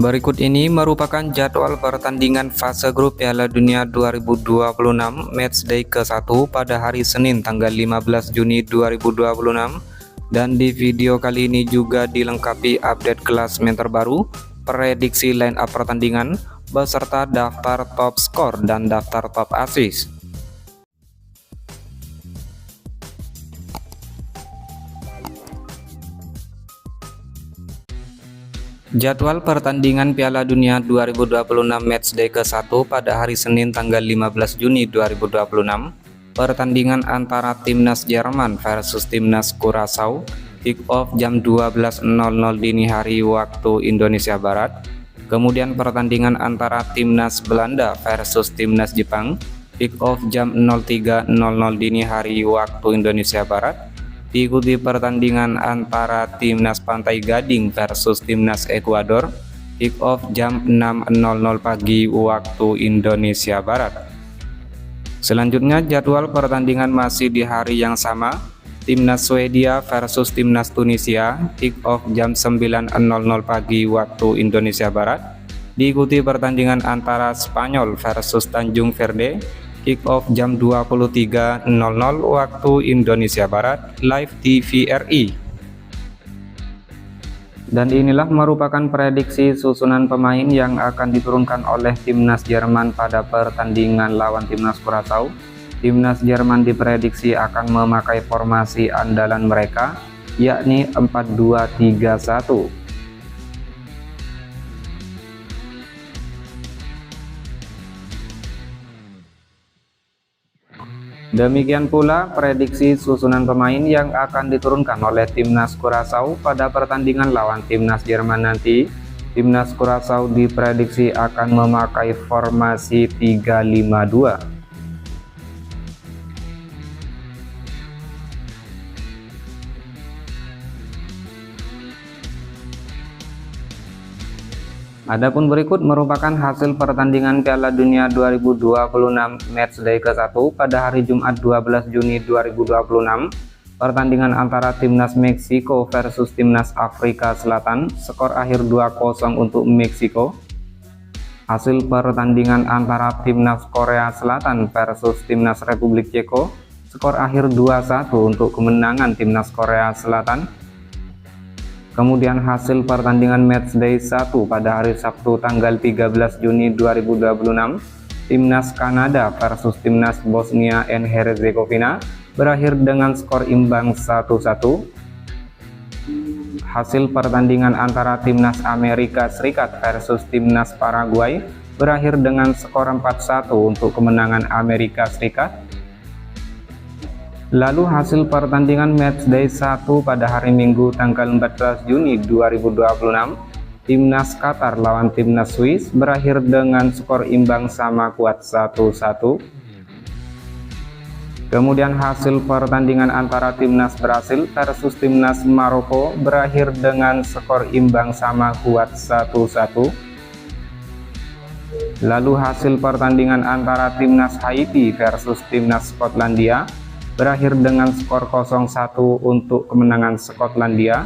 Berikut ini merupakan jadwal pertandingan fase grup Piala Dunia 2026 matchday ke-1 pada hari Senin tanggal 15 Juni 2026, dan di video kali ini juga dilengkapi update klasemen terbaru, prediksi line up pertandingan, beserta daftar top skor dan daftar top assist. Jadwal pertandingan Piala Dunia 2026 matchday ke-1 pada hari Senin tanggal 15 Juni 2026. Pertandingan antara timnas Jerman versus timnas Curaçao, kick off jam 12.00 dini hari waktu Indonesia Barat. Kemudian pertandingan antara timnas Belanda versus timnas Jepang, kick off jam 03.00 dini hari waktu Indonesia Barat. Diikuti pertandingan antara timnas Pantai Gading versus timnas Ekuador, kick off jam 6.00 pagi waktu Indonesia Barat. Selanjutnya jadwal pertandingan masih di hari yang sama, timnas Swedia versus timnas Tunisia, kick off jam 9.00 pagi waktu Indonesia Barat. Diikuti pertandingan antara Spanyol versus Tanjung Verde, kick off jam 23.00 waktu Indonesia Barat, live TVRI. Dan inilah merupakan prediksi susunan pemain yang akan diturunkan oleh timnas Jerman pada pertandingan lawan timnas Curaçao. Timnas Jerman diprediksi akan memakai formasi andalan mereka, yakni 4-2-3-1. Demikian pula prediksi susunan pemain yang akan diturunkan oleh timnas Curaçao pada pertandingan lawan timnas Jerman nanti. Timnas Curaçao diprediksi akan memakai formasi 3-5-2. Adapun berikut merupakan hasil pertandingan Piala Dunia 2026 matchday ke-1 pada hari Jumat 12 Juni 2026. Pertandingan antara timnas Meksiko versus timnas Afrika Selatan, skor akhir 2-0 untuk Meksiko. Hasil pertandingan antara timnas Korea Selatan versus timnas Republik Ceko, skor akhir 2-1 untuk kemenangan timnas Korea Selatan. Kemudian hasil pertandingan matchday 1 pada hari Sabtu tanggal 13 Juni 2026, timnas Kanada versus timnas Bosnia and Herzegovina berakhir dengan skor imbang 1-1. Hasil pertandingan antara timnas Amerika Serikat versus timnas Paraguay berakhir dengan skor 4-1 untuk kemenangan Amerika Serikat. Lalu hasil pertandingan matchday 1 pada hari Minggu tanggal 14 Juni 2026, timnas Qatar lawan timnas Swiss berakhir dengan skor imbang sama kuat 1-1. Kemudian hasil pertandingan antara timnas Brasil versus timnas Maroko berakhir dengan skor imbang sama kuat 1-1. Lalu hasil pertandingan antara timnas Haiti versus timnas Skotlandia berakhir dengan skor 0-1 untuk kemenangan Skotlandia.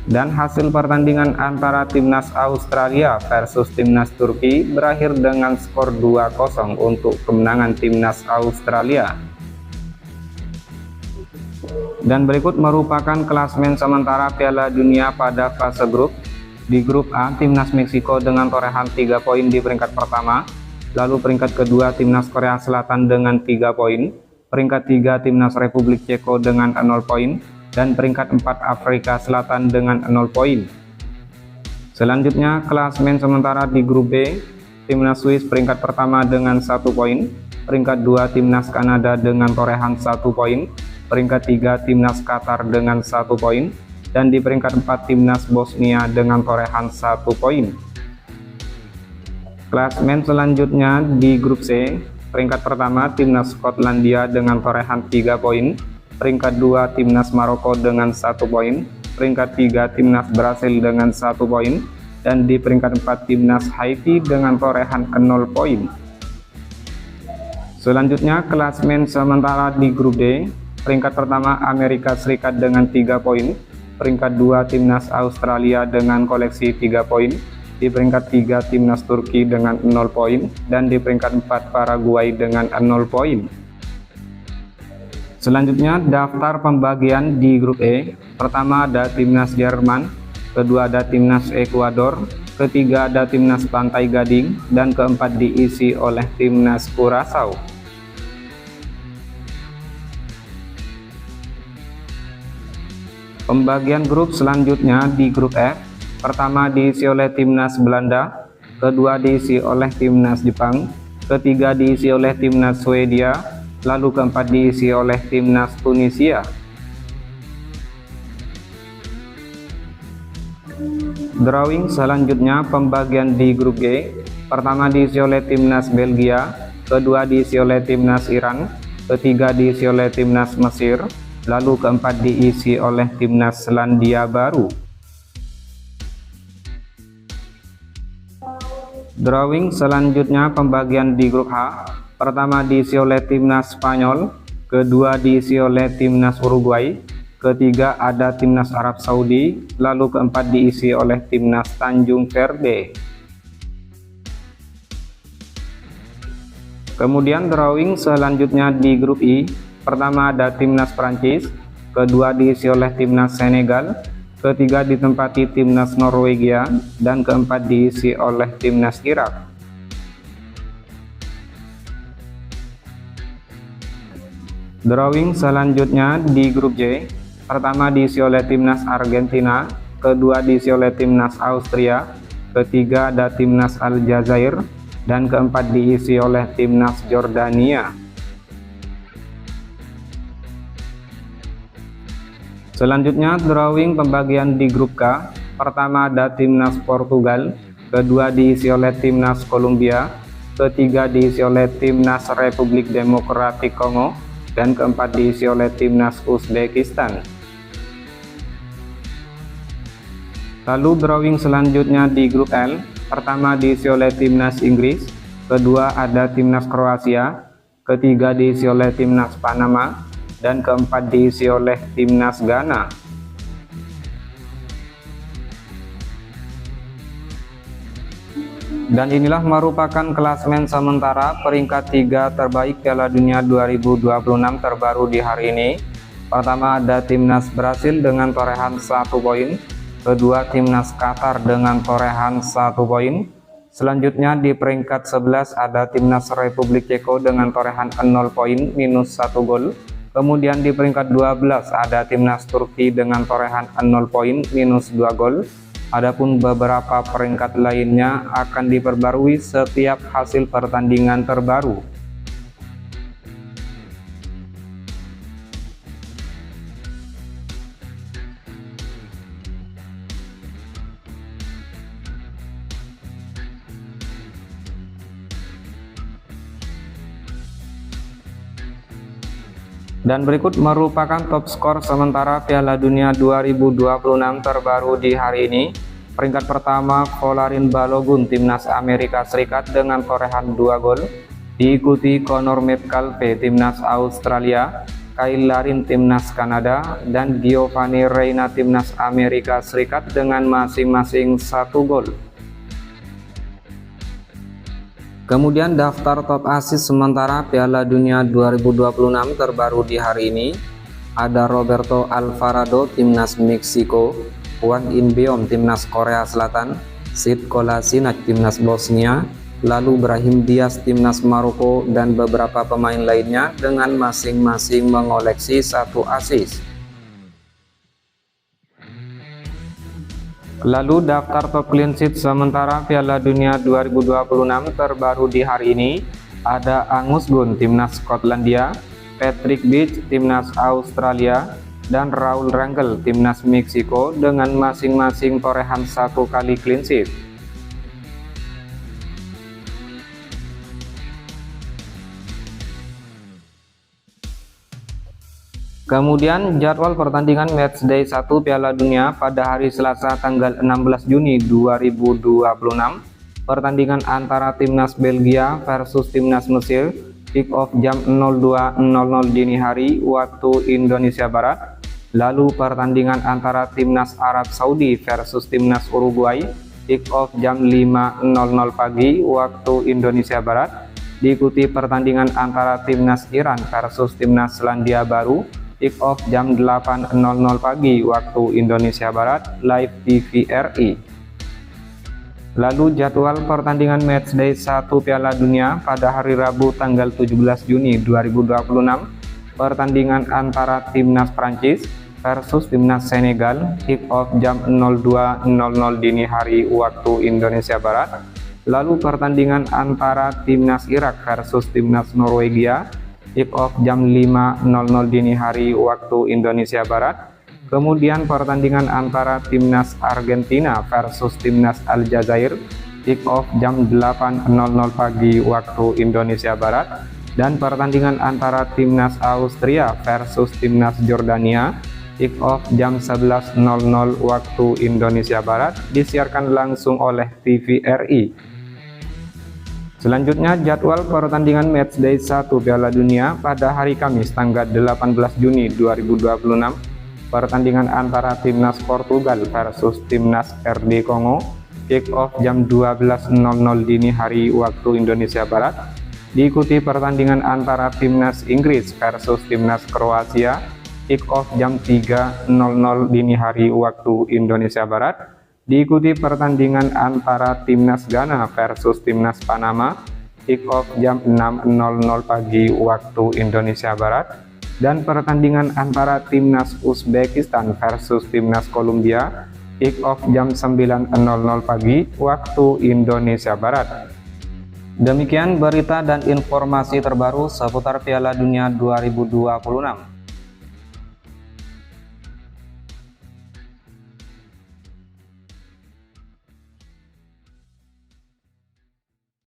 Dan hasil pertandingan antara timnas Australia versus timnas Turki berakhir dengan skor 2-0 untuk kemenangan timnas Australia. Dan berikut merupakan klasemen sementara Piala Dunia pada fase grup. Di grup A, timnas Meksiko dengan torehan 3 poin di peringkat pertama. Lalu peringkat kedua timnas Korea Selatan dengan 3 poin. Peringkat 3 timnas Republik Ceko dengan 0 poin, dan peringkat 4 Afrika Selatan dengan 0 poin. Selanjutnya klasemen sementara di grup B, timnas Swiss peringkat pertama dengan 1 poin, peringkat 2 timnas Kanada dengan torehan 1 poin, peringkat 3 timnas Qatar dengan 1 poin, dan di peringkat 4 timnas Bosnia dengan torehan 1 poin. Klasemen selanjutnya di grup C, peringkat pertama timnas Skotlandia dengan torehan 3 poin, peringkat 2 timnas Maroko dengan 1 poin, peringkat 3 timnas Brasil dengan 1 poin, dan di peringkat 4 timnas Haiti dengan torehan 0 poin. Selanjutnya klasemen sementara di grup D, peringkat pertama Amerika Serikat dengan 3 poin, peringkat 2 timnas Australia dengan koleksi 3 poin, Di peringkat 3 timnas Turki dengan 0 poin, dan di peringkat 4 Paraguay dengan 0 poin. Selanjutnya daftar pembagian di grup E. Pertama ada timnas Jerman, kedua ada timnas Ekuador, ketiga ada timnas Pantai Gading, dan keempat diisi oleh timnas Curaçao. Pembagian grup selanjutnya di grup F. Pertama diisi oleh timnas Belanda, kedua diisi oleh timnas Jepang, ketiga diisi oleh timnas Swedia, lalu keempat diisi oleh timnas Tunisia. Drawing selanjutnya pembagian di grup G. Pertama diisi oleh timnas Belgia, kedua diisi oleh timnas Iran, ketiga diisi oleh timnas Mesir, lalu keempat diisi oleh timnas Selandia Baru. Drawing selanjutnya pembagian di grup H. Pertama diisi oleh timnas Spanyol, kedua diisi oleh timnas Uruguay, ketiga ada timnas Arab Saudi, lalu keempat diisi oleh timnas Tanjung Verde. Kemudian drawing selanjutnya di grup I. Pertama ada timnas Prancis, kedua diisi oleh timnas Senegal, ketiga ditempati timnas Norwegia, dan keempat diisi oleh timnas Irak. Drawing selanjutnya di grup J. Pertama diisi oleh timnas Argentina, kedua diisi oleh timnas Austria, ketiga ada timnas Aljazair, dan keempat diisi oleh timnas Jordania. Selanjutnya drawing pembagian di grup K. Pertama ada timnas Portugal, kedua diisi oleh timnas Kolombia, ketiga diisi oleh timnas Republik Demokratik Kongo, dan keempat diisi oleh timnas Uzbekistan. Lalu drawing selanjutnya di grup L. Pertama diisi oleh timnas Inggris, kedua ada timnas Kroasia, ketiga diisi oleh timnas Panama, dan keempat diisi oleh timnas Ghana. Dan inilah merupakan klasemen sementara peringkat 3 terbaik Piala Dunia 2026 terbaru di hari ini. Pertama ada timnas Brasil dengan torehan 1 poin, kedua timnas Qatar dengan torehan 1 poin. Selanjutnya di peringkat 11 ada timnas Republik Ceko dengan torehan 0 poin minus 1 gol. Kemudian di peringkat 12 ada timnas Turki dengan torehan 0 poin minus 2 gol. Adapun beberapa peringkat lainnya akan diperbarui setiap hasil pertandingan terbaru. Dan berikut merupakan top skor sementara Piala Dunia 2026 terbaru di hari ini. Peringkat pertama Folarin Balogun timnas Amerika Serikat dengan torehan 2 gol, diikuti Connor Metcalfe timnas Australia, Kyle Larin timnas Kanada, dan Giovanni Reyna timnas Amerika Serikat dengan masing-masing 1 gol. Kemudian daftar top assist sementara Piala Dunia 2026 terbaru di hari ini. Ada Roberto Alvarado timnas Meksiko, Hwang In-beom timnas Korea Selatan, Sead Kolasinac timnas Bosnia, lalu Brahim Diaz timnas Maroko, dan beberapa pemain lainnya dengan masing-masing mengoleksi 1 assist. Lalu daftar top clean sheet sementara Piala Dunia 2026 terbaru di hari ini. Ada Angus Gunn timnas Skotlandia, Patrick Beach timnas Australia, dan Raul Rangel timnas Meksiko dengan masing-masing torehan 1 kali clean sheet. Kemudian jadwal pertandingan matchday 1 Piala Dunia pada hari Selasa tanggal 16 Juni 2026. Pertandingan antara timnas Belgia versus timnas Mesir, kick off jam 02.00 dini hari waktu Indonesia Barat. Lalu pertandingan antara timnas Arab Saudi versus timnas Uruguay, kick off jam 5.00 pagi waktu Indonesia Barat. Diikuti pertandingan antara timnas Iran versus timnas Selandia Baru, kick off jam 8.00 pagi waktu Indonesia Barat, live TVRI. Lalu jadwal pertandingan matchday 1 Piala Dunia pada hari Rabu tanggal 17 Juni 2026, pertandingan antara timnas Prancis versus timnas Senegal, kick off jam 02.00 dini hari waktu Indonesia Barat. Lalu pertandingan antara timnas Irak versus timnas Norwegia, kick off jam 5.00 dini hari waktu Indonesia Barat. Kemudian pertandingan antara timnas Argentina versus timnas Aljazair, kick off jam 8.00 pagi waktu Indonesia Barat. Dan pertandingan antara timnas Austria versus timnas Jordania, kick off jam 11.00 waktu Indonesia Barat, disiarkan langsung oleh TVRI. Selanjutnya jadwal pertandingan matchday 1 Piala Dunia pada hari Kamis tanggal 18 Juni 2026, pertandingan antara timnas Portugal versus timnas RD Kongo, kick off jam 12.00 dini hari waktu Indonesia Barat. Diikuti pertandingan antara timnas Inggris versus timnas Kroasia, kick off jam 3.00 dini hari waktu Indonesia Barat. Diikuti pertandingan antara timnas Ghana versus timnas Panama, kick off jam 6.00 pagi waktu Indonesia Barat. Dan pertandingan antara timnas Uzbekistan versus timnas Kolombia, kick off jam 9.00 pagi waktu Indonesia Barat. Demikian berita dan informasi terbaru seputar Piala Dunia 2026.